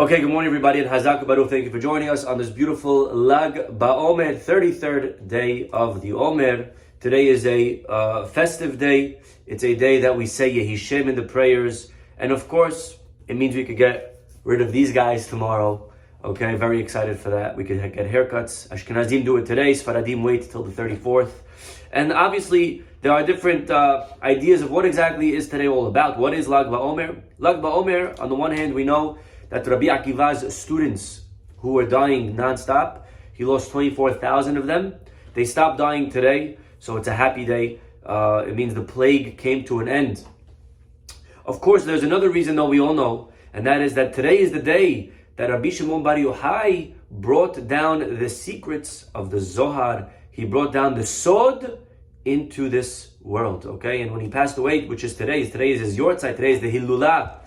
Okay, good morning everybody, and Hazak Baruch. Thank you for joining us on this beautiful Lag Baomer, 33rd day of the Omer. Today is a festive day. It's a day that we say Yehi Shem in the prayers. And of course, it means we could get rid of these guys tomorrow. Okay, very excited for that. We could get haircuts. Ashkenazim do it today. Sfaradim wait till the 34th. And obviously, there are different ideas of what exactly is today all about. What is Lag Baomer? Lag Baomer, on the one hand, we know that Rabbi Akiva's students who were dying non-stop, he lost 24,000 of them. They stopped dying today, so it's a happy day. It means the plague came to an end. Of course, there's another reason though we all know, and that is that today is the day that Rabbi Shimon Bar Yochai brought down the secrets of the Zohar. He brought down the Sod into this world, okay? And when he passed away, which is today is his Yortzeit, today is the Hilulah.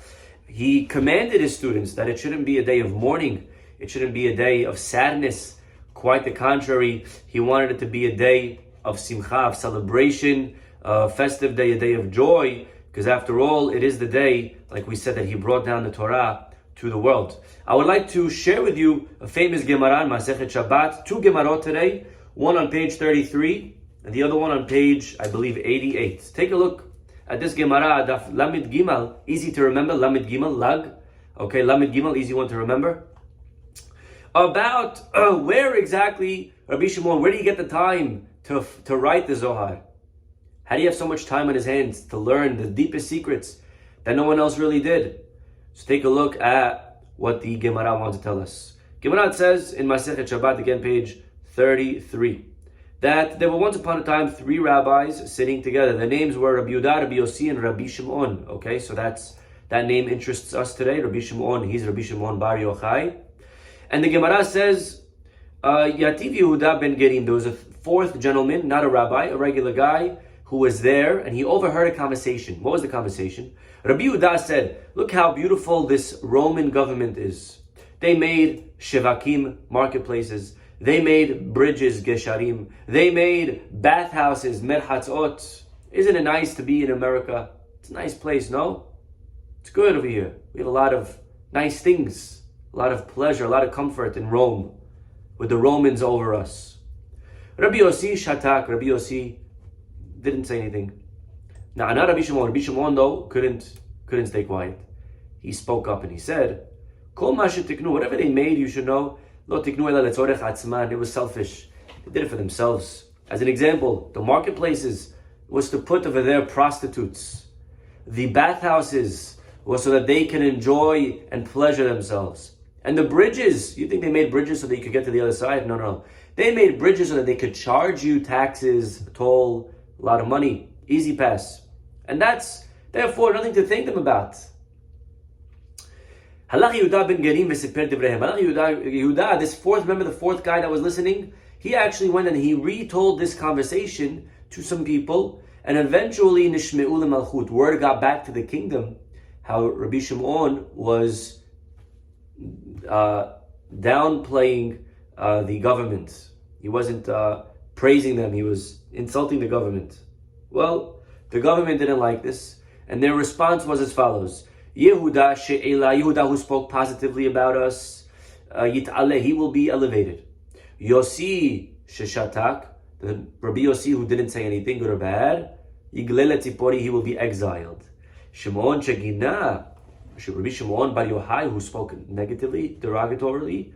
He commanded his students that it shouldn't be a day of mourning. It shouldn't be a day of sadness. Quite the contrary. He wanted it to be a day of simcha, of celebration, a festive day, a day of joy. Because after all, it is the day, like we said, that he brought down the Torah to the world. I would like to share with you a famous Gemara in Masechet Shabbat. Two Gemarot today. One on page 33 and the other one on page, I believe, 88. Take a look at this Gemara, Daf Lamid Gimal, easy to remember, Lamid Gimal, Lag. Okay, Lamid Gimal, easy one to remember. About where exactly, Rabbi Shimon, where do you get the time to write the Zohar? How do you have so much time on his hands to learn the deepest secrets that no one else really did? So take a look at what the Gemara wants to tell us. Gemara says in Masechet Shabbat, again, page 33. That there were once upon a time three rabbis sitting together. Their names were Rabbi Yehuda, Rabbi Yossi, and Rabbi Shimon. Okay, so that name interests us today. Rabbi Shimon, he's Rabbi Shimon Bar Yochai. And the Gemara says, Yativ Yehuda ben Gerim. There was a fourth gentleman, not a rabbi, a regular guy, who was there, and he overheard a conversation. What was the conversation? Rabbi Yehuda said, look how beautiful this Roman government is. They made shevakim, marketplaces. They made bridges, gesharim. They made bathhouses, merhatzot. Isn't it nice to be in America? It's a nice place, no? It's good over here. We have a lot of nice things, a lot of pleasure, a lot of comfort in Rome, with the Romans over us. Rabbi Yossi shatak. Rabbi Yossi didn't say anything. Now, not Rabbi Shimon. Rabbi Shimon, though, couldn't stay quiet. He spoke up and he said, Kol ma shetiknu, whatever they made, you should know, Lo tiknu ela letzorech atzman. It was selfish. They did it for themselves. As an example, the marketplaces was to put over there prostitutes. The bathhouses was so that they can enjoy and pleasure themselves. And the bridges, you think they made bridges so that you could get to the other side? No, no. They made bridges so that they could charge you taxes, toll, a lot of money, easy pass. And that's, therefore, nothing to thank them about. Halach Yehuda ben Gerim v'siper divrehem. Halach Yehuda, this fourth, remember the fourth guy that was listening? He actually went and he retold this conversation to some people, and eventually nishme'u lemalchut, word got back to the kingdom, how Rabbi Shimon was downplaying the government. He wasn't praising them, he was insulting the government. Well, the government didn't like this, and their response was as follows. Yehuda she'ela, Yehuda who spoke positively about us, yit'aleh, he will be elevated. Yossi she'shatak, the Rabbi Yossi who didn't say anything, good or bad, yiglele tzipori, he will be exiled. Shimon she'gina, Rabbi Shimon Bar Yochai, who spoke negatively, derogatorily,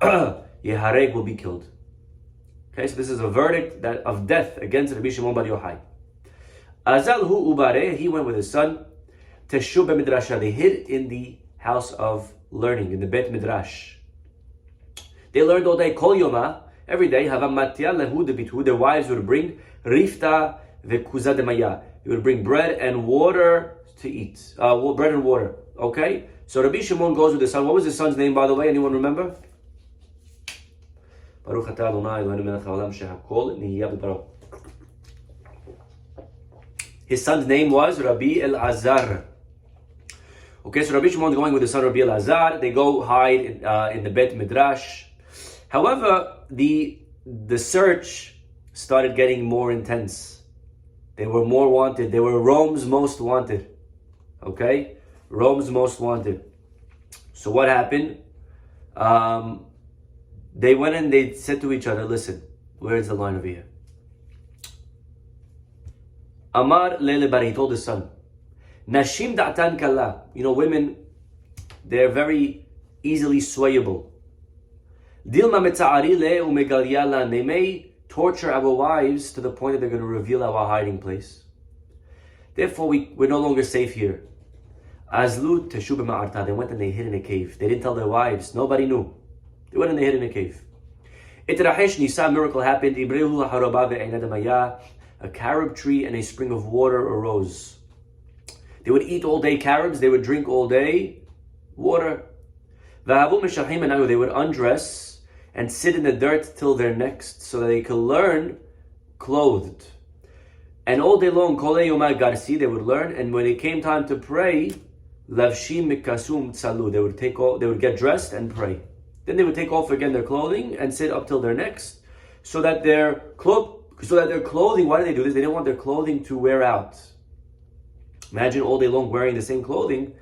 Yehareg, will be killed. Okay, so this is a verdict of death against Rabbi Shimon Bar Yochai. Azal hu ubare, he went with his son. Teshuv b'midrasha, they hid in the house of learning, in the Bet Midrash. They learned all day, kol yoma, every day, havamatya lehu debithu, their wives would bring rifta v'kuza demaya. They would bring bread and water to eat. Bread and water, okay? So Rabbi Shimon goes with his son. What was his son's name, by the way? Anyone remember? Baruch atah Adonai Eloheinu melech haolam shehakol nihiyah b'paro. His son's name was Rabbi Elazar. Okay, so Rabbi Shimon is going with his son Rabbi Elazar. They go hide in the Bet Midrash. However, the search started getting more intense. They were more wanted. They were Rome's most wanted. Okay? Rome's most wanted. So what happened? They went and they said to each other, listen, where's the line over here? Amar Lele Bari, he told his son, Nashim da'atan kalla. Women, they're very easily swayable. Dilma metza'ari le umegalyala. They may torture our wives to the point that they're going to reveal our hiding place. Therefore, we're no longer safe here. Azlu teshu b'ma'arta. They went and they hid in a cave. They didn't tell their wives. Nobody knew. They went and they hid in a cave. Itarahesh nisa, miracle happened. Ibrehu haraba ve'einadamaya. A carob tree and a spring of water arose. They would eat all day carobs. They would drink all day water. V'havu meshachim, and now they would undress and sit in the dirt till their necks so that they could learn clothed. And all day long, kol yomar garsi, they would learn. And when it came time to pray, lavshim mikasum tsalu, they would get dressed and pray. Then they would take off again their clothing and sit up till their necks, so that their clothing. Why do they do this? They didn't want their clothing to wear out. Imagine all day long wearing the same clothing,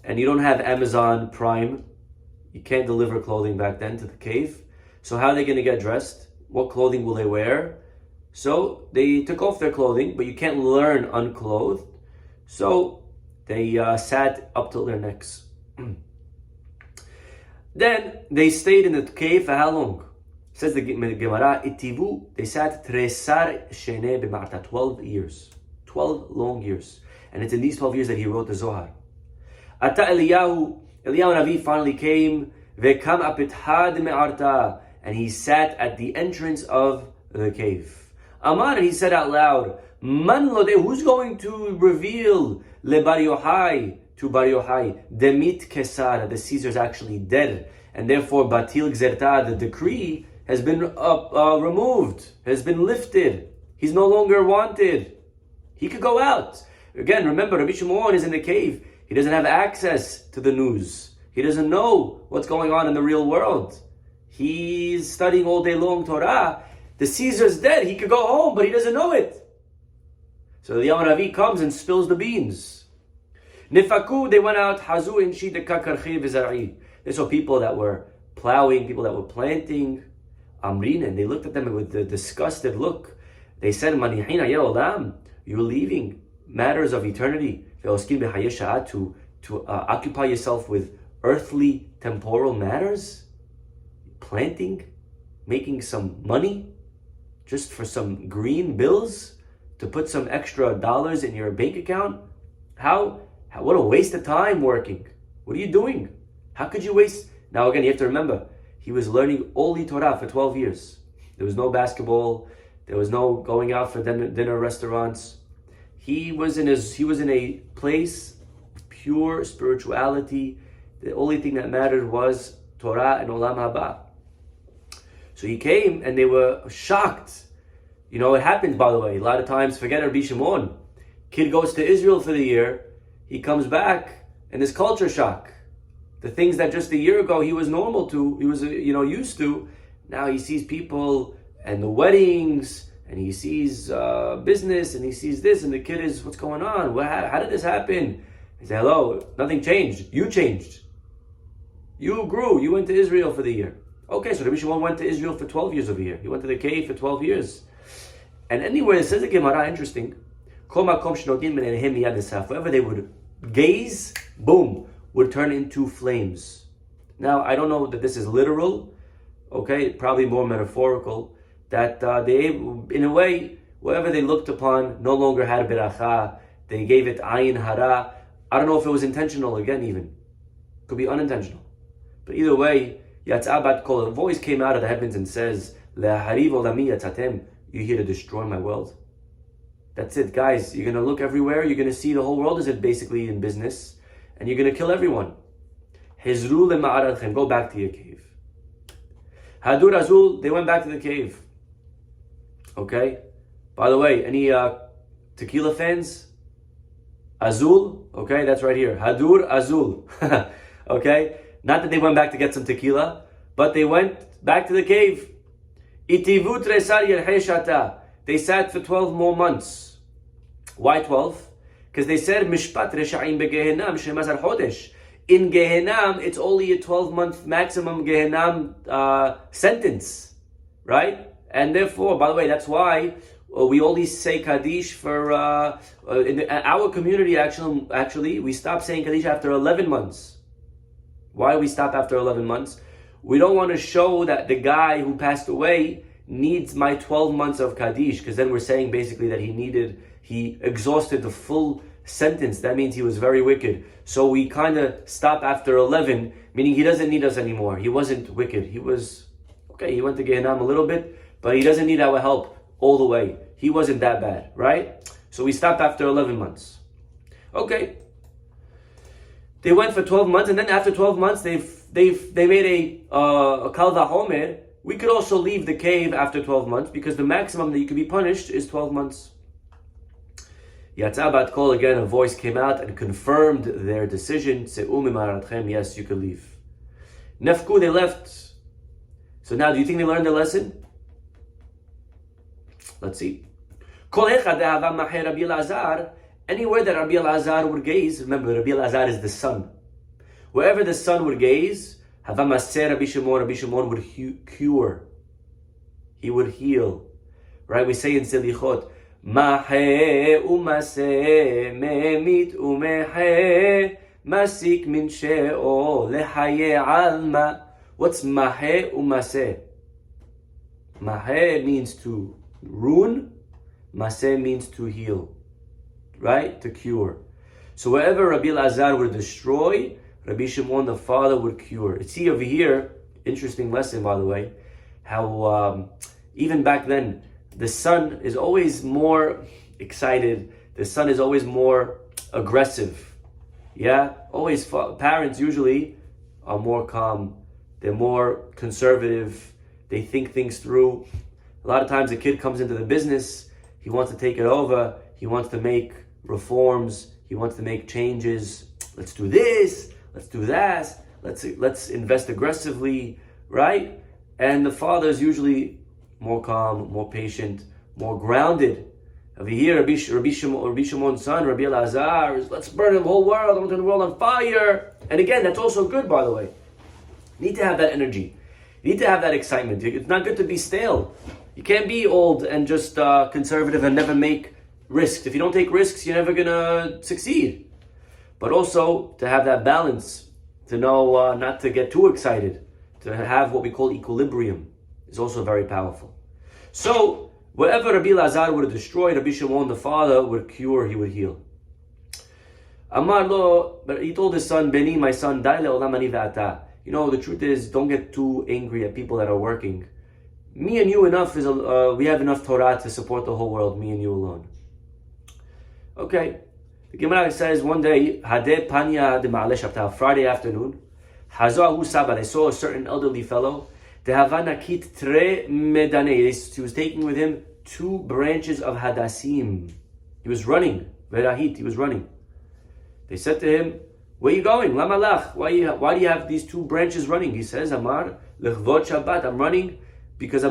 and you don't have Amazon Prime. You can't deliver clothing back then to the cave. So how are they going to get dressed? What clothing will they wear? So they took off their clothing, but you can't learn unclothed. So they sat up till their necks. Then they stayed in the cave for how long? Says the Gemara, Itivu, they sat Tresar Shene b'Marta, 12 years. 12 long years. And it's in these 12 years that he wrote the Zohar. Ata Eliyahu Navi finally came, Vekam apithad me'arta, and he sat at the entrance of the cave. Amar, and he said out loud, Man lode, who's going to reveal le Bar Yochai, to Bar Yochai, Demit Kesar, the Caesar's actually dead, and therefore Batil Gzerta, the decree has been removed, has been lifted. He's no longer wanted. He could go out. Again, remember, Rabbi Shimon is in the cave. He doesn't have access to the news. He doesn't know what's going on in the real world. He's studying all day long Torah. The Caesar's dead. He could go home, but he doesn't know it. So the Navi comes and spills the beans. Nifaku, they went out. Hazu inshi de kakarchi v'zar'i. They saw people that were plowing, people that were planting. Amrin, and they looked at them with a disgusted look. They said, Manihina ya olam, you're leaving matters of eternity to occupy yourself with earthly, temporal matters? Planting? Making some money? Just for some green bills? To put some extra dollars in your bank account? What a waste of time working. What are you doing? How could you waste? Now again, you have to remember, he was learning only Torah for 12 years. There was no basketball. There was no going out for dinner restaurants. He was in a place of pure spirituality. The only thing that mattered was Torah and Olam Haba. So he came and they were shocked. It happens, by the way. A lot of times, forget Rabbi Shimon. Kid goes to Israel for the year. He comes back and there's culture shock. The things that just a year ago he was normal to, he was used to. Now he sees people and the weddings, and he sees business, and he sees this, and the kid is, what's going on? How did this happen? He said, hello, nothing changed. You changed. You grew. You went to Israel for the year. Okay, so Rabbi Shimon went to Israel for 12 years over here. He went to the cave for 12 years. And anyway, it says the Gemara, interesting. Wherever they would gaze, boom, would turn into flames. Now, I don't know that this is literal, okay, probably more metaphorical, that they, in a way, whatever they looked upon no longer had a beracha. They gave it ayin hara. I don't know if it was intentional, again, even. Could be unintentional. But either way, Yatzah bat kol, a voice came out of the heavens and says, Le'hariv olami yatzatem, you're here to destroy my world. That's it, guys. You're going to look everywhere. You're going to see the whole world is basically in business. And you're going to kill everyone. Hizru lema'aradchem, go back to your cave. Hadur Azul, they went back to the cave. Okay? By the way, any tequila fans? Azul, okay, that's right here. Hadur Azul. Okay? Not that they went back to get some tequila, but they went back to the cave. Itivut resar yerheshata. They sat for 12 more months. Why 12? Because they said, Mishpat Resha'im Begehinam Shemazar Chodesh. In Gehenam, it's only a 12-month maximum Gehenam sentence, right? And therefore, by the way, that's why we always say Kaddish for in our community. Actually, we stop saying Kaddish after 11 months. Why we stop after 11 months? We don't want to show that the guy who passed away needs my 12 months of Kaddish, because then we're saying basically that he exhausted the full sentence. That means he was very wicked. So we kind of stop after 11, meaning he doesn't need us anymore. He wasn't wicked. He was, okay, he went to Gehenna a little bit, but he doesn't need our help all the way. He wasn't that bad, right? So we stopped after 11 months. Okay. They went for 12 months, and then after 12 months, they made a Kal Vachomer. We could also leave the cave after 12 months, because the maximum that you could be punished is 12 months. Yatza bat kol, again, a voice came out and confirmed their decision. Se'u mimaratchem, yes, you could leave. Nefku, they left. So now, do you think they learned their lesson? Let's see. Kol echad de'hava maher Rabbi Elazar, anywhere that Rabbi Elazar would gaze, remember, Rabbi Elazar is the sun. Wherever the sun would gaze, hava maser Rabbi Shimon would cure. He would heal. Right? We say in Selichot, Mahe umase memit umehe masik min she'o lehaye alma. What's mahe umase? Mahe means to ruin. Maseh means to heal. Right? To cure. So wherever Rabbi Elazar would destroy, Rabbi Shimon the father would cure. See over here, interesting lesson by the way, how even back then, the son is always more excited. The son is always more aggressive. Yeah? Always, parents usually are more calm. They're more conservative. They think things through. A lot of times a kid comes into the business. He wants to take it over. He wants to make reforms. He wants to make changes. Let's do this. Let's do that. Let's invest aggressively. Right? And the father is usually more calm, more patient, more grounded. Over here, Rabbi Shimon's son, Rabbi Elazar, is let's burn the whole world, I want to turn the world on fire. And again, that's also good, by the way. You need to have that energy. You need to have that excitement. It's not good to be stale. You can't be old and just conservative and never make risks. If you don't take risks, you're never going to succeed. But also, to have that balance, to know not to get too excited, to have what we call equilibrium, is also very powerful. So, wherever Rabbi Elazar would have destroyed, Rabbi Shimon the father would cure, he would heal. Amar lo, but he told his son, Beni, my son, Dai le'olam ani ve'ata. You know, the truth is, don't get too angry at people that are working. Me and you enough is, we have enough Torah to support the whole world, me and you alone. Okay. The Gemara says, one day, Hadeh panya de ma'ale shabta, Friday afternoon, Hazahu Saba, they saw a certain elderly fellow, he was taking with him 2 branches of hadassim. He was running. Verahit, he was running. They said to him, where are you going? Lama lach? Why do you have these 2 branches running? He says, Amar, lechvot Shabbat. I'm running because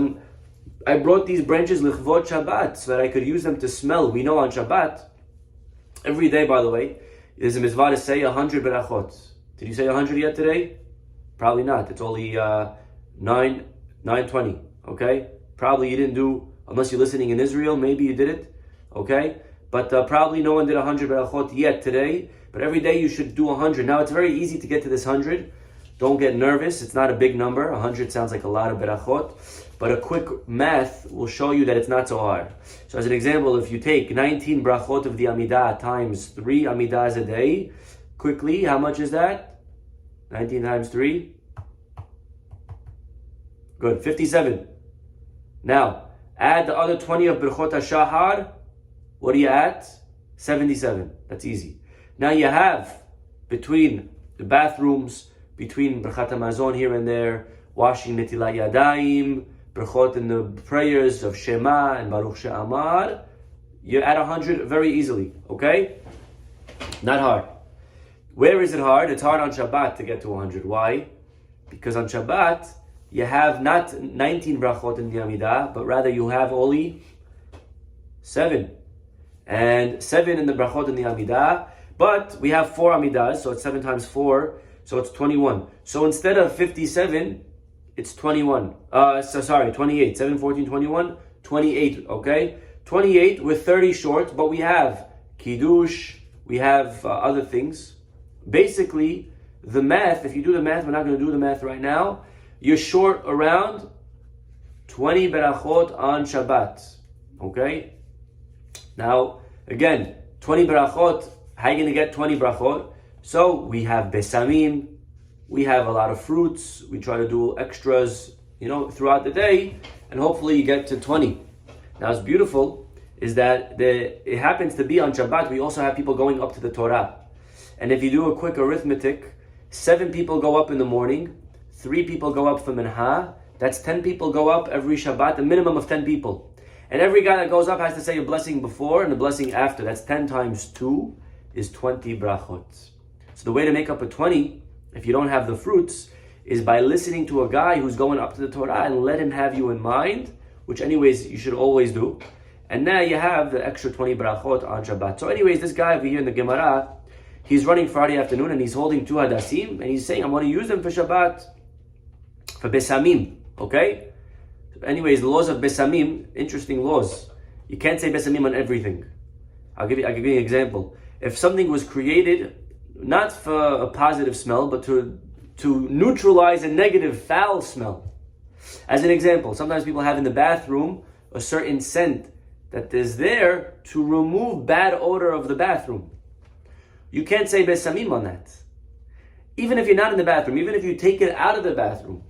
I brought these branches lechvot Shabbat so that I could use them to smell. We know on Shabbat, every day, by the way, there's a mitzvah to say 100 berachot. Did you say 100 yet today? Probably not. It's only 9:20. Okay? Probably you didn't do, unless you're listening in Israel, maybe you did it. Okay? But probably no one did 100 berachot yet today. But every day you should do 100. Now it's very easy to get to this 100. Don't get nervous. It's not a big number. 100 sounds like a lot of berachot. But a quick math will show you that it's not so hard. So as an example, if you take 19 brachot of the Amidah times 3 Amidahs a day, quickly, how much is that? 19 times 3? Good, 57. Now, add the other 20 of Birchot HaShahar. What are you at? 77. That's easy. Now you have, between the bathrooms, between Birchat HaMazon here and there, washing Netilat Yadayim, Birchot and the prayers of Shema and Baruch She'amar, you're at 100 very easily, okay? Not hard. Where is it hard? It's hard on Shabbat to get to 100. Why? Because on Shabbat, you have not 19 brachot in the Amidah, but rather you have only 7. And 7 in the brachot in the Amidah, But we have 4 amidas, so it's 7 times 4, so it's 21. So instead of 57, it's 21. 28. 7, 14, 21, 28, okay? 28 with 30 short, but we have kiddush, we have other things. Basically, the math, if you do the math, we're not going to do the math right now, you're short around 20 berachot on Shabbat, okay? Now, again, 20 berachot, how are you going to get 20 brachot? So we have besamim, we have a lot of fruits, we try to do extras, throughout the day, and hopefully you get to 20. Now, what's beautiful is that it happens to be on Shabbat, we also have people going up to the Torah. And if you do a quick arithmetic, 7 people go up in the morning, 3 people go up for Minha, that's 10 people go up every Shabbat, a minimum of 10 people. And every guy that goes up has to say a blessing before and a blessing after. That's 10 times 2 is 20 brachot. So the way to make up a 20, if you don't have the fruits, is by listening to a guy who's going up to the Torah and let him have you in mind, which anyways you should always do. And now you have the extra 20 brachot on Shabbat. So anyways, this guy over here in the Gemara, he's running Friday afternoon and he's holding 2 hadassim and he's saying, I'm going to use them for Shabbat, for besamim. Okay? Anyways, the laws of besamim, interesting laws. You can't say besamim on everything. I'll give you an example. If something was created not for a positive smell, but to neutralize a negative foul smell. As an example, sometimes people have in the bathroom a certain scent that is there to remove bad odor of the bathroom. You can't say besamim on that. Even if you're not in the bathroom, even if you take it out of the bathroom,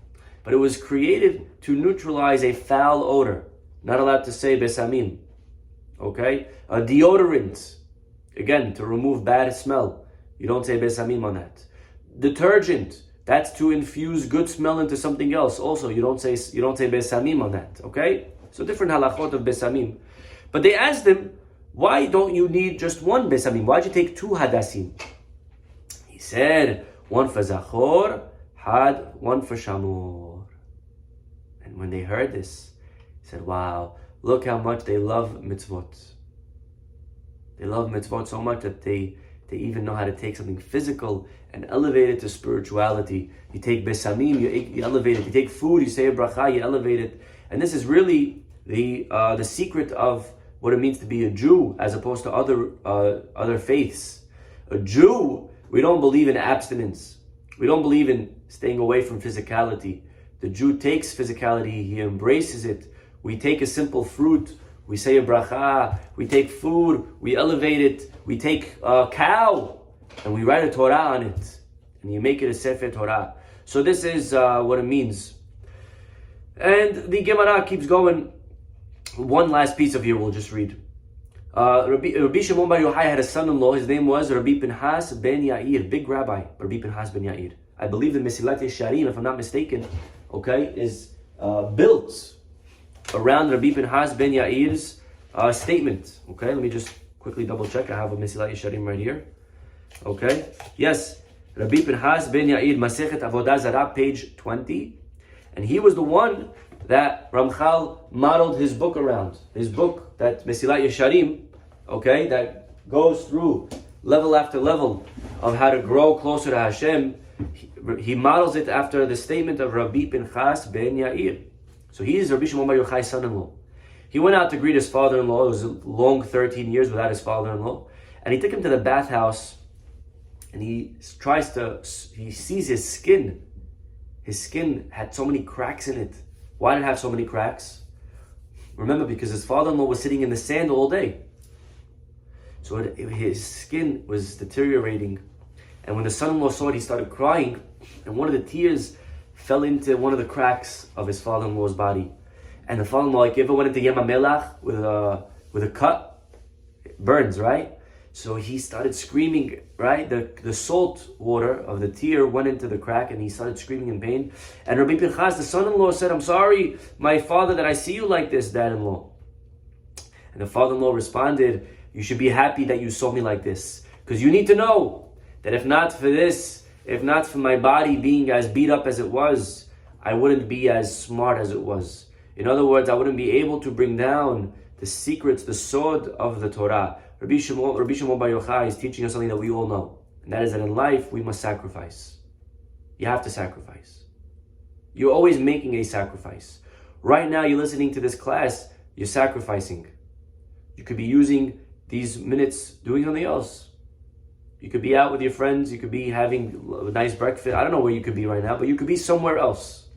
but it was created to neutralize a foul odor. Not allowed to say besamim. Okay? A deodorant, again, to remove bad smell. You don't say besamim on that. Detergent, that's to infuse good smell into something else. Also, you don't say besamim on that. Okay? So different halachot of besamim. But they asked him, why don't you need just one besamim? Why'd you take 2 hadassim? He said, one for zachor, one for shamor. And when they heard this, he said, wow, look how much they love mitzvot. They love mitzvot so much that they even know how to take something physical and elevate it to spirituality. You take besamim, you elevate it. You take food, you say a bracha, you elevate it. And this is really the secret of what it means to be a Jew as opposed to other faiths. A Jew, we don't believe in abstinence. We don't believe in staying away from physicality. The Jew takes physicality, he embraces it. We take a simple fruit, we say a bracha, we take food, we elevate it, we take a cow, and we write a Torah on it. And you make it a Sefer Torah. So this is what it means. And the Gemara keeps going. One last piece of here we'll just read. Rabbi Shimon Bar Yochai had a son-in-law. His name was Rabbi Pinchas ben Yair, big rabbi, Rabbi Pinchas ben Yair. I believe the Mesilat Yesharim, if I'm not mistaken, okay, is built around Rabbi Pinchas ben Yair's statement. Okay, let me just quickly double check. I have a Mesilat Yesharim right here. Okay, yes, Rabbi Pinchas ben Yair, Masechet Avodah Zarah, page 20. And he was the one that Ramchal modeled his book around. His book, that Mesilat Yesharim, okay, that goes through level after level of how to grow closer to Hashem. He models it after the statement of Rabbi Pinchas ben Yair. So he is Rabbi Shimon Bar Yochai's son-in-law. He went out to greet his father-in-law. It was a long 13 years without his father-in-law. And he took him to the bathhouse and he sees his skin. His skin had so many cracks in it. Why did it have so many cracks? Remember, because his father-in-law was sitting in the sand all day. So his skin was deteriorating. And when the son-in-law saw it, he started crying. And one of the tears fell into one of the cracks of his father-in-law's body. And the father-in-law, like, you ever went into Yam HaMelach with a cut? It burns, right? So he started screaming, right? The salt water of the tear went into the crack and he started screaming in pain. And Rabbi Pinchas, the son-in-law, said, I'm sorry, my father, that I see you like this, dad-in-law. And the father-in-law responded, you should be happy that you saw me like this. Because you need to know that if not for this, if not for my body being as beat up as it was, I wouldn't be as smart as it was. In other words, I wouldn't be able to bring down the secrets, the sword of the Torah. Rabbi Shimon Bar Yochai is teaching us something that we all know. And that is that in life, we must sacrifice. You have to sacrifice. You're always making a sacrifice. Right now, you're listening to this class, you're sacrificing. You could be using these minutes doing something else. You could be out with your friends, you could be having a nice breakfast. I don't know where you could be right now, but you could be somewhere else.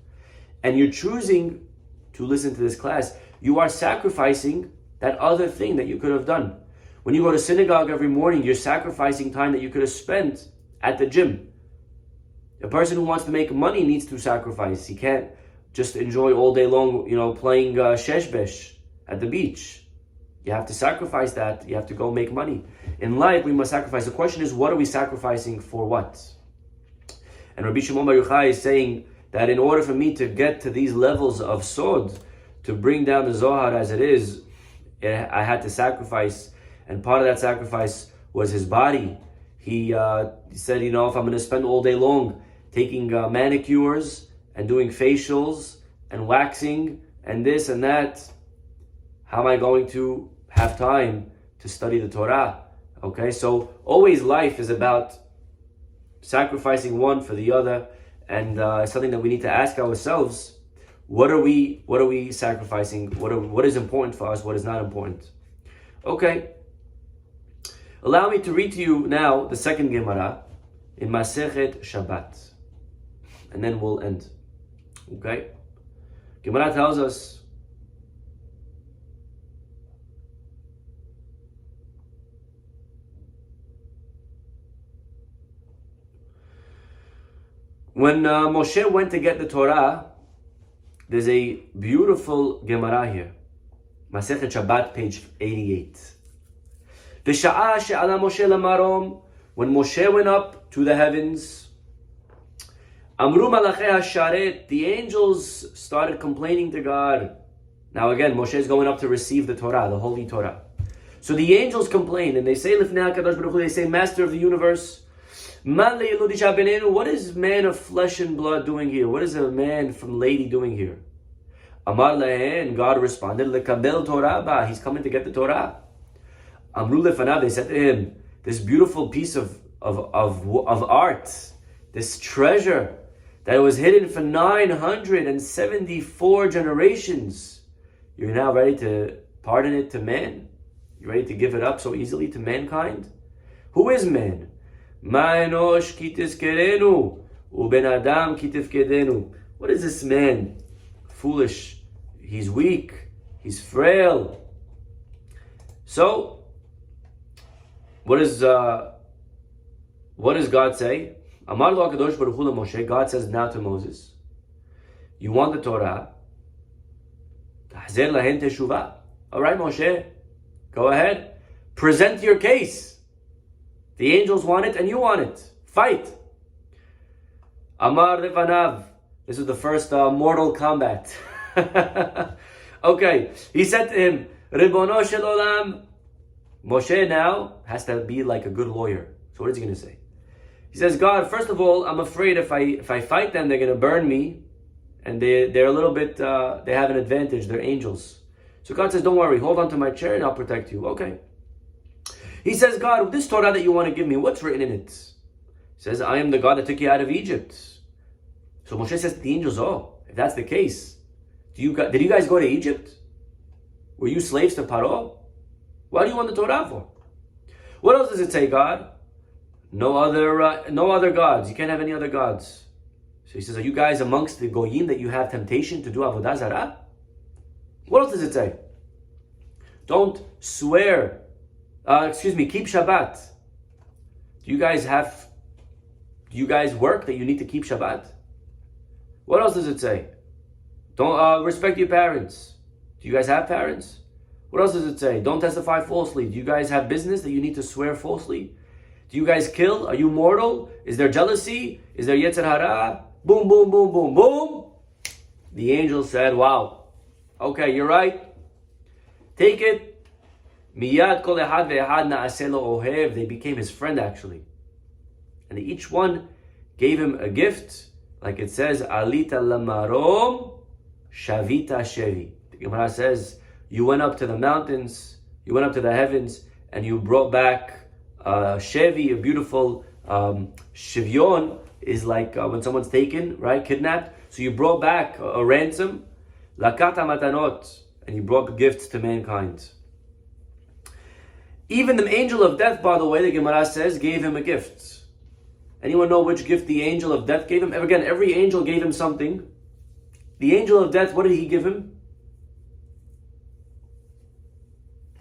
And you're choosing to listen to this class. You are sacrificing that other thing that you could have done. When you go to synagogue every morning, you're sacrificing time that you could have spent at the gym. A person who wants to make money needs to sacrifice. He can't just enjoy all day long, playing sheshbesh at the beach. You have to sacrifice that. You have to go make money. In life, we must sacrifice. The question is, what are we sacrificing for what? And Rabbi Shimon Bar Yochai is saying that in order for me to get to these levels of sod, to bring down the Zohar as it is, I had to sacrifice. And part of that sacrifice was his body. He said, if I'm going to spend all day long taking manicures and doing facials and waxing and this and that, how am I going to have time to study the Torah? Okay, so always life is about sacrificing one for the other, and something that we need to ask ourselves: what are we sacrificing? What is important for us? What is not important? Okay. Allow me to read to you now the second Gemara in Masechet Shabbat, and then we'll end. Okay? Gemara tells us, when Moshe went to get the Torah, there's a beautiful Gemara here. Masechet Shabbat, page 88. V'sha'ah she'ala Moshe lamarom, when Moshe went up to the heavens, Amru malachei hasharet, the angels started complaining to God. Now again, Moshe is going up to receive the Torah, the Holy Torah. So the angels complain, and they say, Lifnei HaKadosh Baruch Hu, they say, Master of the universe, what is man of flesh and blood doing here? What is a man from lady doing here? Amar lehen, God responded, Lekabel Torah ba, he's coming to get the Torah. Amru lefanav, they said to him, this beautiful piece of art, this treasure that was hidden for 974 generations, you're now ready to pardon it to man? You're ready to give it up so easily to mankind? Who is man? Ma'enosh ki tizkerenu, uben adam ki tifkedenu. What is this man? Foolish. He's weak. He's frail. So, what does God say? Amar lo HaKadosh Baruch Hu Moshe. God says now to Moses, you want the Torah? Tahzer lahen teshuvah. All right, Moshe, go ahead. Present your case. The angels want it and you want it. Fight. Amar lefanav. This is the first mortal combat. Okay. He said to him, Ribono shel olam. Moshe now has to be like a good lawyer. So what is he going to say? He says, God, first of all, I'm afraid if I fight them, they're going to burn me. And they're a little bit, they have an advantage. They're angels. So God says, don't worry, hold on to my chair and I'll protect you. Okay. He says, God, this Torah that you want to give me, what's written in it? He says, I am the God that took you out of Egypt. So Moshe says to the angels, oh, if that's the case, did you guys go to Egypt? Were you slaves to Paro? Why do you want the Torah for? What else does it say, God? No other gods. You can't have any other gods. So he says, are you guys amongst the goyim that you have temptation to do avodah zarah? What else does it say? Don't swear. Keep Shabbat. Do you guys work that you need to keep Shabbat? What else does it say? Don't respect your parents. Do you guys have parents? What else does it say? Don't testify falsely. Do you guys have business that you need to swear falsely? Do you guys kill? Are you mortal? Is there jealousy? Is there yetzer hara? Boom, boom, boom, boom, boom. The angel said, wow. Okay, you're right. Take it. Miyad kol ehad ve'ehad na'aseh lo ohev. They became his friend actually. And each one gave him a gift. Like it says, Alita lamarom shavita shevi. The Gemara says, you went up to the mountains, you went up to the heavens, and you brought back shevi, a beautiful shivyon is like when someone's taken, right, kidnapped. So you brought back a ransom, lakata matanot, and you brought gifts to mankind. Even the angel of death, by the way, the Gemara says, gave him a gift. Anyone know which gift the angel of death gave him? Again, every angel gave him something. The angel of death, what did he give him?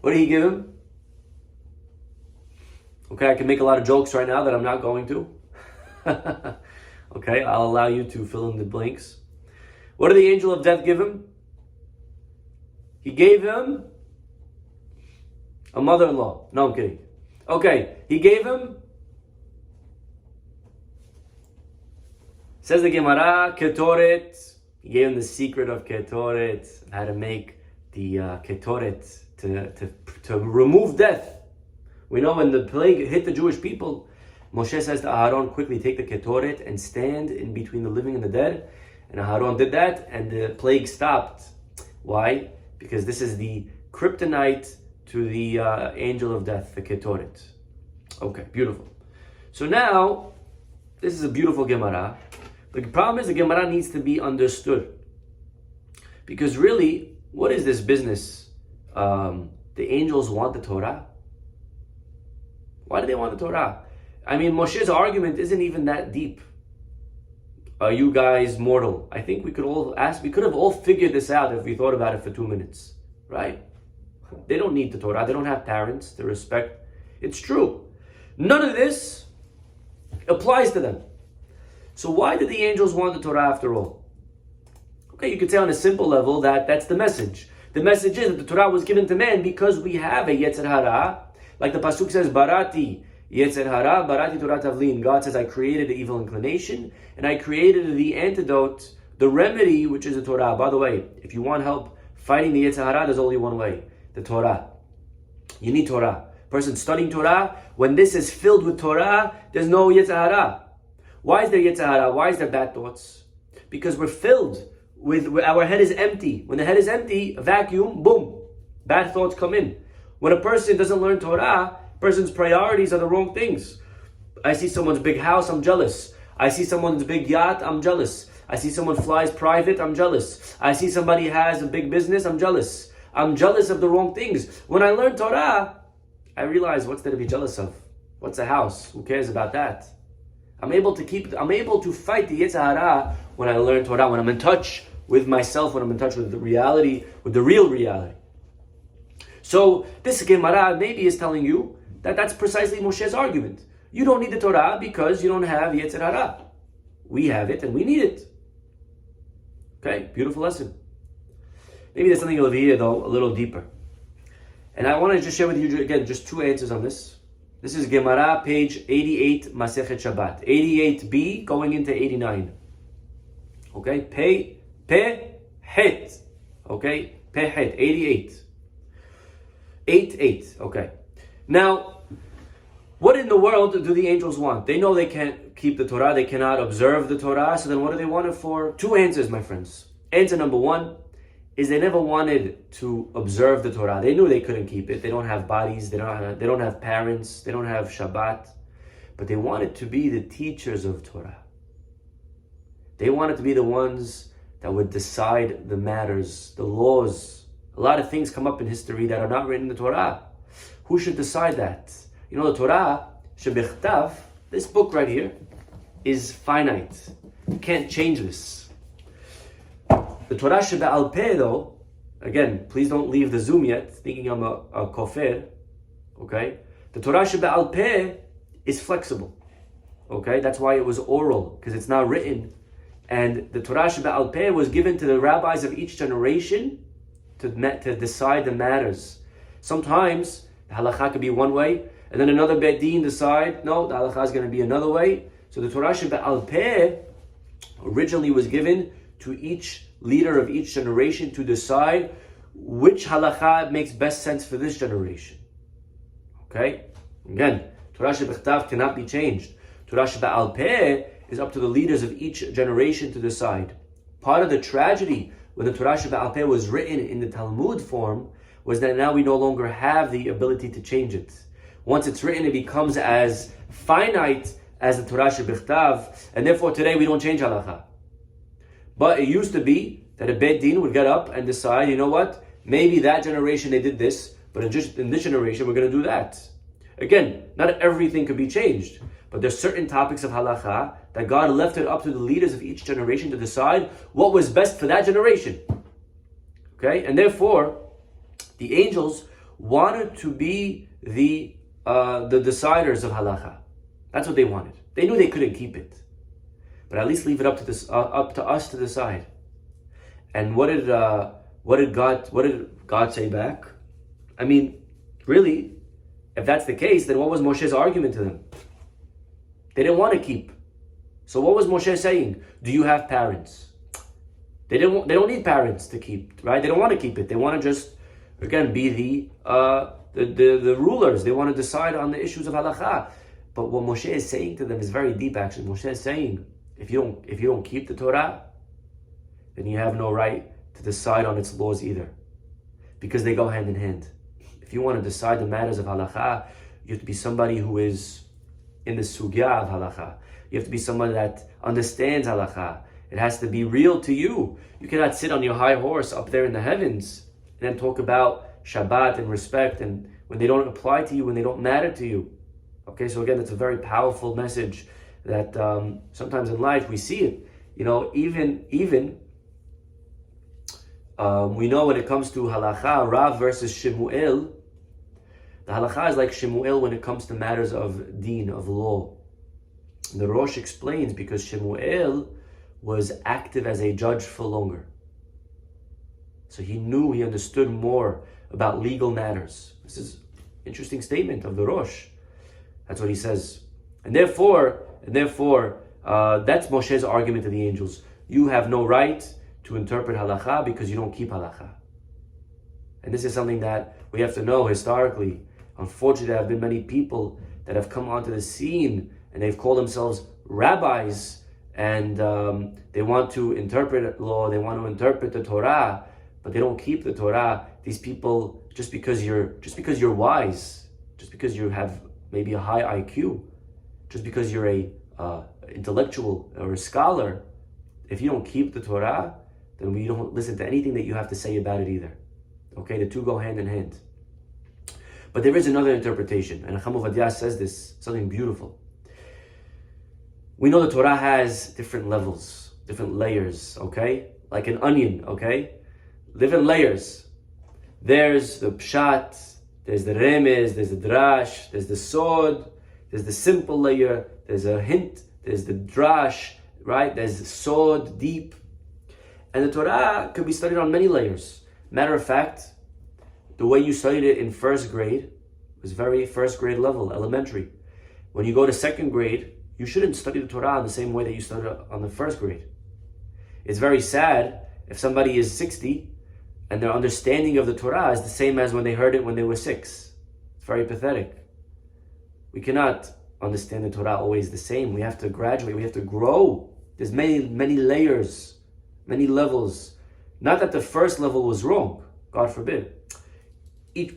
What did he give him? Okay, I can make a lot of jokes right now that I'm not going to. Okay, I'll allow you to fill in the blanks. What did the angel of death give him? He gave him a mother-in-law. No, I'm kidding. Okay, he gave him, says the Gemara, ketoret. He gave him the secret of ketoret, how to make the ketoret, to remove death. We know when the plague hit the Jewish people, Moshe says to Aharon, quickly take the ketoret and stand in between the living and the dead. And Aharon did that, and the plague stopped. Why? Because this is the kryptonite to the angel of death, the ketoret. Okay, beautiful. So now, this is a beautiful Gemara. The problem is the Gemara needs to be understood. Because really, what is this business? The angels want the Torah. Why do they want the Torah? I mean, Moshe's argument isn't even that deep. Are you guys mortal? I think we could have all figured this out if we thought about it for 2 minutes, right? They don't need the Torah. They don't have parents to respect. It's true. None of this applies to them. So why did the angels want the Torah after all? Okay, you could say on a simple level that that's the message. The message is that the Torah was given to man because we have a Yetzer Hara. Like the Pasuk says, Barati Yetzer Hara, Barati Torah Tavlin. God says, I created the evil inclination, and I created the antidote, the remedy, which is the Torah. By the way, if you want help fighting the Yetzer Hara, there's only one way, the Torah. You need Torah. Person studying Torah, when this is filled with Torah, there's no Yetzer Hara. Why is there Yetzer Hara? Why is there bad thoughts? Because we're filled with our head is empty. When the head is empty, a vacuum, boom, bad thoughts come in. When a person doesn't learn Torah, person's priorities are the wrong things. I see someone's big house, I'm jealous. I see someone's big yacht, I'm jealous. I see someone flies private, I'm jealous. I see somebody has a big business, I'm jealous. I'm jealous of the wrong things. When I learn Torah, I realize what's there to be jealous of? What's a house? Who cares about that? I'm able to fight the Yetzer Hara when I learn Torah, when I'm in touch with myself, when I'm in touch with the reality, with the real reality. So this Gemara maybe is telling you that that's precisely Moshe's argument. You don't need the Torah because you don't have Yetzer Hara. We have it and we need it. Okay, beautiful lesson. Maybe there's something over here though, a little deeper. And I want to just share with you again just 2 answers on this. This is Gemara, page 88, Masechet Shabbat. 88b going into 89. Okay, Pe Het. Okay, Pe Het, 88. 8. Okay. Now, what in the world do the angels want? They know they can't keep the Torah, they cannot observe the Torah, so then what do they want it for? 2 answers, my friends. Answer number 1 is they never wanted to observe the Torah. They knew they couldn't keep it. They don't have bodies, they don't have parents, they don't have Shabbat, but they wanted to be the teachers of Torah. They wanted to be the ones that would decide the matters, the laws. A lot of things come up in history that are not written in the Torah. Who should decide that? You know, the Torah, Shebichtav, this book right here, is finite. You can't change this. The Torah Shebe'al Peh, though, again, please don't leave the Zoom yet, thinking I'm a kofir, okay? The Torah Shebe'al Peh is flexible, okay? That's why it was oral, because it's not written. And the Torah Shebe'al Peh was given to the rabbis of each generation to decide the matters. Sometimes the halakha could be one way, and then another Beit Din decide, no, the halakha is going to be another way. So the Torah Shebe'al Peh originally was given to each leader of each generation to decide which halakha makes best sense for this generation. Okay? Again, Torah Shebichtav cannot be changed. Torah Shebe'al Peh is up to the leaders of each generation to decide. Part of the tragedy when the Torah Shebe'al Peh was written in the Talmud form was that now we no longer have the ability to change it. Once it's written, it becomes as finite as the Torah shebichtav, and therefore today we don't change halacha. But it used to be that a Beit Din would get up and decide, you know what, maybe that generation they did this, but in this generation we're going to do that. Again, not everything could be changed, but there's certain topics of halacha that God left it up to the leaders of each generation to decide what was best for that generation. Okay, and therefore, the angels wanted to be the deciders of halacha. That's what they wanted. They knew they couldn't keep it, but at least leave it up to us to decide. And what did God say back? I mean, really, if that's the case, then what was Moshe's argument to them? They didn't want to keep. So what was Moshe saying? Do you have parents? They don't need parents to keep, right? They don't want to keep it. They want to just, again, be the rulers. They want to decide on the issues of halacha. But what Moshe is saying to them is very deep, actually. Moshe is saying, if you don't keep the Torah, then you have no right to decide on its laws either, because they go hand in hand. If you want to decide the matters of halacha, you have to be somebody who is in the sugya of halacha. You have to be someone that understands halacha. It has to be real to you. You cannot sit on your high horse up there in the heavens and then talk about Shabbat and respect, and when they don't apply to you, when they don't matter to you. Okay, so again, it's a very powerful message that sometimes in life we see it. You know, even we know when it comes to halacha, Rav versus Shemuel, the halacha is like Shemuel when it comes to matters of deen, of law. The Rosh explains because Shemuel was active as a judge for longer. So he understood more about legal matters. This is an interesting statement of the Rosh. That's what he says. And therefore, that's Moshe's argument to the angels. You have no right to interpret halacha because you don't keep halacha. And this is something that we have to know historically. Unfortunately, there have been many people that have come onto the scene and they've called themselves rabbis, and they want to interpret law, they want to interpret the Torah, but they don't keep the Torah. These people, just because you're wise, just because you have maybe a high IQ, just because you're a intellectual or a scholar, if you don't keep the Torah, then we don't listen to anything that you have to say about it either. Okay, the two go hand in hand. But there is another interpretation, and Chacham Ovadia says this, something beautiful. We know the Torah has different levels, different layers, okay? Like an onion, okay? Different layers. There's the pshat, there's the remez, there's the drash, there's the sod, there's the simple layer, there's a hint, there's the drash, right? There's the sod, deep. And the Torah could be studied on many layers. Matter of fact, the way you studied it in first grade was very first grade level, elementary. When you go to second grade, you shouldn't study the Torah in the same way that you studied it on the first grade. It's very sad if somebody is 60 and their understanding of the Torah is the same as when they heard it when they were 6. It's very pathetic. We cannot understand the Torah always the same. We have to graduate, we have to grow. There's many layers, many levels. Not that the first level was wrong, God forbid.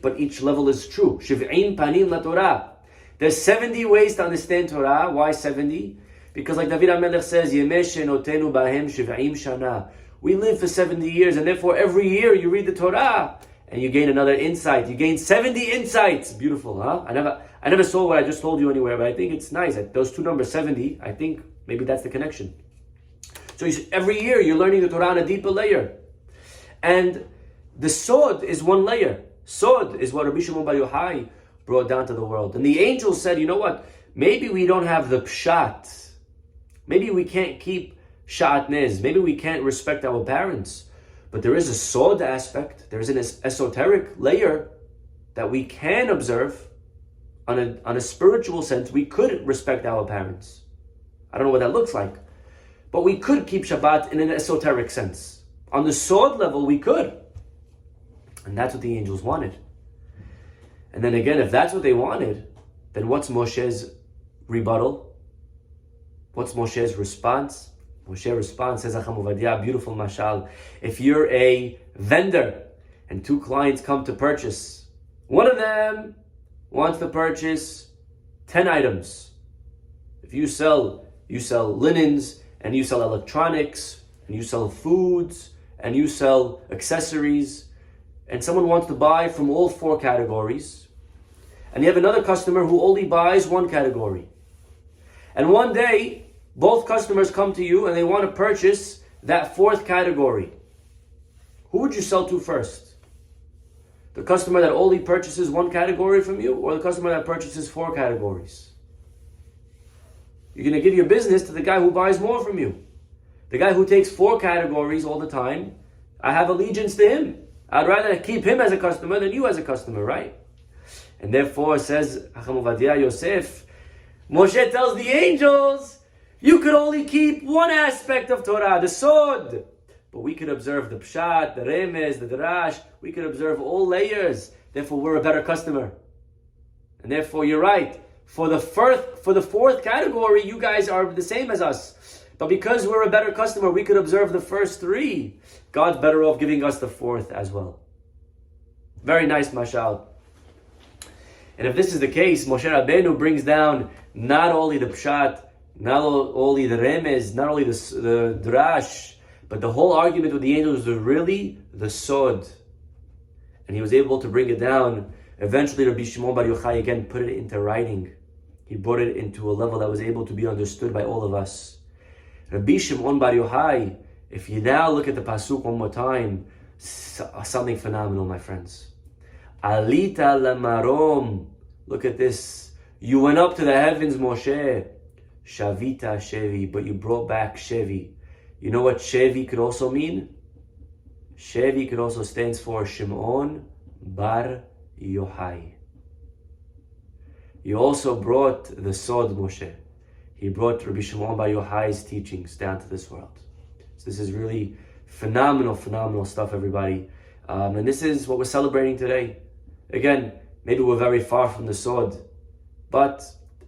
But each level is true. Shiv'in panim la Torah. There's 70 ways to understand Torah. Why 70? Because like David HaMelech says, Yemeh shenotenu bahem shiv'im shana. We live for 70 years, and therefore every year you read the Torah and you gain another insight. You gain 70 insights. Beautiful, huh? I never saw what I just told you anywhere, but I think it's nice. Those two numbers, 70, I think maybe that's the connection. So every year you're learning the Torah on a deeper layer. And the sod is one layer. Sod is what Rabbi Shimon Bar Yochai brought down to the world. And the angels said, you know what? Maybe we don't have the pshat. Maybe we can't keep shatnez. Maybe we can't respect our parents. But there is a sod aspect. There is an esoteric layer that we can observe on a spiritual sense. We could respect our parents. I don't know what that looks like. But we could keep Shabbat in an esoteric sense. On the sod level, we could. And that's what the angels wanted. And then again, if that's what they wanted, then what's Moshe's rebuttal? What's Moshe's response? Moshe's response says, Chacham Ovadia, beautiful mashal. If you're a vendor and two clients come to purchase. One of them wants to purchase 10 items. If you sell linens, and you sell electronics, and you sell foods, and you sell accessories, and someone wants to buy from all four categories, and you have another customer who only buys one category. And one day, both customers come to you and they want to purchase that fourth category. Who would you sell to first? The customer that only purchases one category from you, or the customer that purchases four categories? You're going to give your business to the guy who buys more from you. The guy who takes four categories all the time, I have allegiance to him. I'd rather keep him as a customer than you as a customer, right? And therefore, says Chacham Ovadia Yosef, Moshe tells the angels, you could only keep one aspect of Torah, the Sod. But we could observe the Pshat, the Remez, the Darash. We could observe all layers. Therefore, we're a better customer. And therefore, you're right. For the fourth category, you guys are the same as us. But because we're a better customer, we could observe the first three. God's better off giving us the fourth as well. Very nice mashal. And if this is the case, Moshe Rabbeinu brings down not only the Pshat, not only the Remez, not only the Drash, but the whole argument with the angels was really the Sod. And he was able to bring it down. Eventually, Rabbi Shimon Bar Yochai again put it into writing. He brought it into a level that was able to be understood by all of us. Rabbi Shimon Bar Yochai, if you now look at the pasuk one more time, something phenomenal, my friends. Alita lamarom. Look at this. You went up to the heavens, Moshe. Shavita Shevi, but you brought back Shevi. You know what Shevi could also mean? Shevi could also stands for Shimon Bar Yochai. You also brought the Sod, Moshe. He brought Rabbi Shimon Bar Yochai's teachings down to this world. So this is really phenomenal stuff, everybody. And this is what we're celebrating today. Again, maybe we're very far from the Sod, but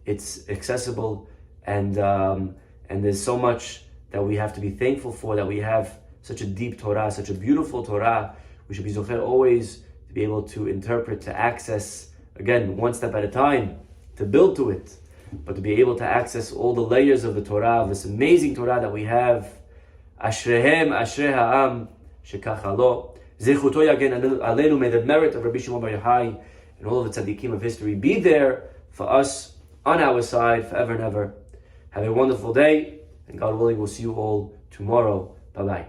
it's accessible, and there's so much that we have to be thankful for, that we have such a deep Torah, such a beautiful Torah. We should be zocher always to be able to interpret, to access, again, one step at a time, to build to it, but to be able to access all the layers of the Torah, of this amazing Torah that we have. Ashrehem, Ashrei ha'am, shekach lo. Zichuto yagen aleinu, may the merit of Rabbi Shimon Bar Yochai and all of the tzaddikim of history be there for us, on our side, forever and ever. Have a wonderful day, and God willing, we'll see you all tomorrow. Bye-bye.